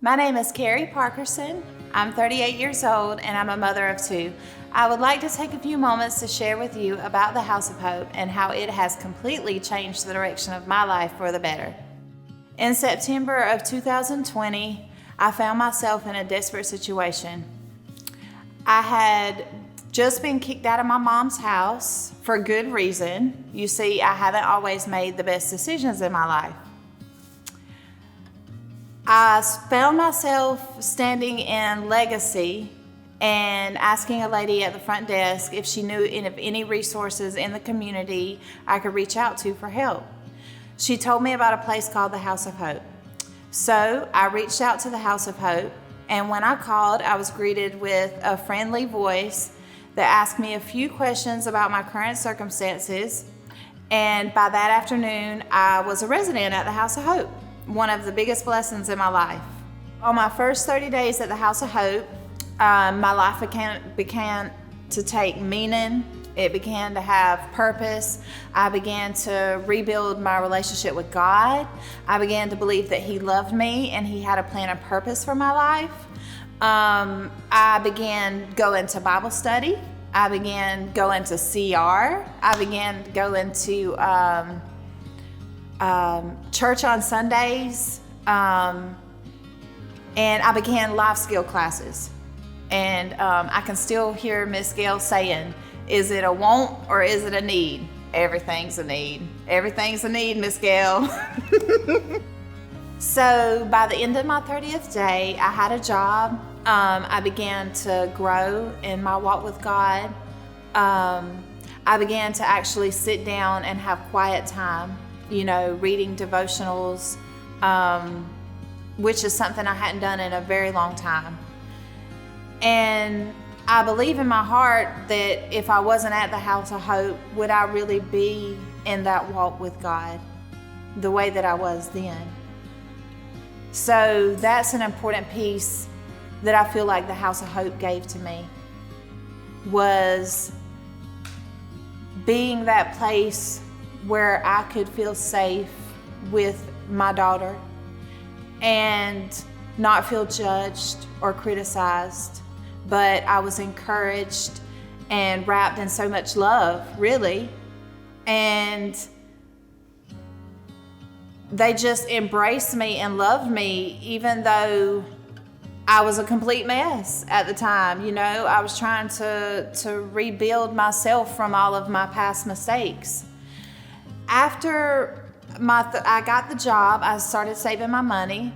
My name is Kerry Parkerson. I'm 38 years old and I'm a mother of two. I would like to take a few moments to share with you about the House of Hope and how it has completely changed the direction of my life for the better. In September of 2020, I found myself in a desperate situation. I had just been kicked out of my mom's house for good reason. You see, I haven't always made the best decisions in my life. I found myself standing in Legacy and asking a lady at the front desk if she knew of any resources in the community I could reach out to for help. She told me about a place called the House of Hope. So I reached out to the House of Hope, and when I called, I was greeted with a friendly voice that asked me a few questions about my current circumstances, and by that afternoon, I was a resident at the House of Hope, one of the biggest blessings in my life. On my first 30 days at the House of Hope, my life began to take meaning. It began to have purpose. I began to rebuild my relationship with God. I began to believe that He loved me and He had a plan and purpose for my life. I began going to Bible study. I began going to CR. I began to go into church on Sundays, and I began life skill classes. And I can still hear Miss Gail saying, "Is it a want or is it a need?" Everything's a need. Everything's a need, Miss Gail. So by the end of my 30th day, I had a job. I began to grow in my walk with God. I began to actually sit down and have quiet time, reading devotionals, which is something I hadn't done in a very long time. And I believe in my heart that if I wasn't at the House of Hope, would I really be in that walk with God the way that I was then? So that's an important piece that I feel like the House of Hope gave to me, was being that place where I could feel safe with my daughter and not feel judged or criticized, but I was encouraged and wrapped in so much love, really. And they just embraced me and loved me, even though I was a complete mess at the time. I was trying to rebuild myself from all of my past mistakes. After I got the job, I started saving my money.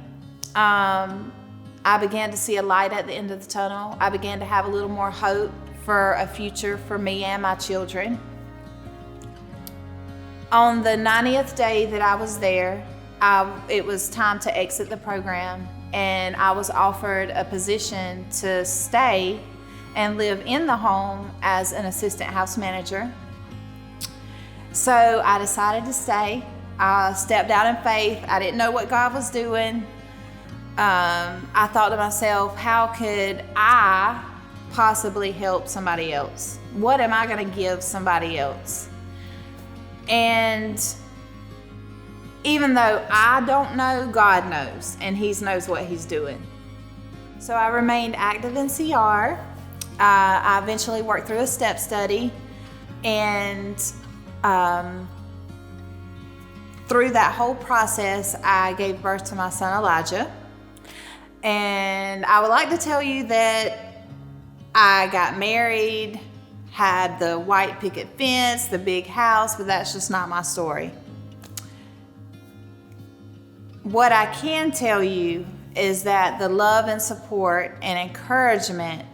I began to see a light at the end of the tunnel. I began to have a little more hope for a future for me and my children. On the 90th day that I was there, it was time to exit the program, and I was offered a position to stay and live in the home as an assistant house manager. So I decided to stay. I stepped out in faith. I didn't know what God was doing. I thought to myself, how could I possibly help somebody else? What am I going to give somebody else? And even though I don't know, God knows, and He knows what He's doing. So I remained active in CR. I eventually worked through a step study, and through that whole process, I gave birth to my son Elijah. And I would like to tell you that I got married, had the white picket fence, the big house, but that's just not my story. What I can tell you is that the love and support and encouragement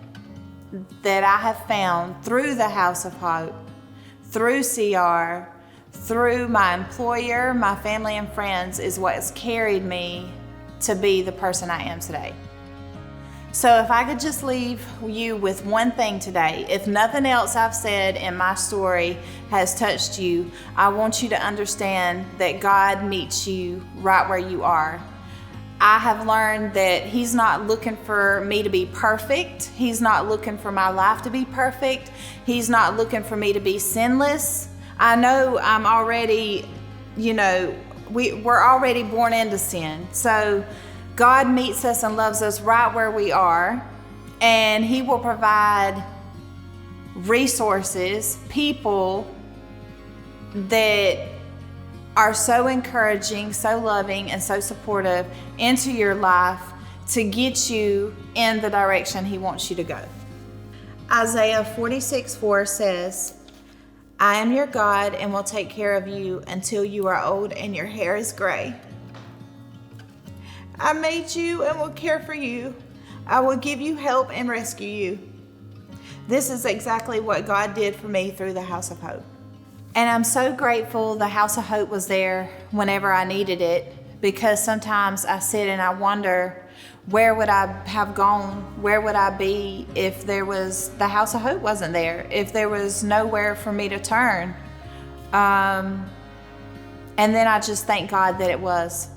that I have found through the House of Hope, through CR, through my employer, my family and friends, is what has carried me to be the person I am today. So if I could just leave you with one thing today, if nothing else I've said in my story has touched you, I want you to understand that God meets you right where you are. I have learned that He's not looking for me to be perfect. He's not looking for my life to be perfect. He's not looking for me to be sinless. I know I'm already, we're already born into sin. So God meets us and loves us right where we are, and He will provide resources, people that are so encouraging, so loving, and so supportive into your life to get you in the direction He wants you to go. Isaiah 46:4 says, I am your God and will take care of you until you are old and your hair is gray. I made you and will care for you. I will give you help and rescue you. This is exactly what God did for me through the House of Hope. And I'm so grateful the House of Hope was there whenever I needed it, because sometimes I sit and I wonder, where would I have gone? Where would I be if the House of Hope wasn't there? If there was nowhere for me to turn? And then I just thank God that it was.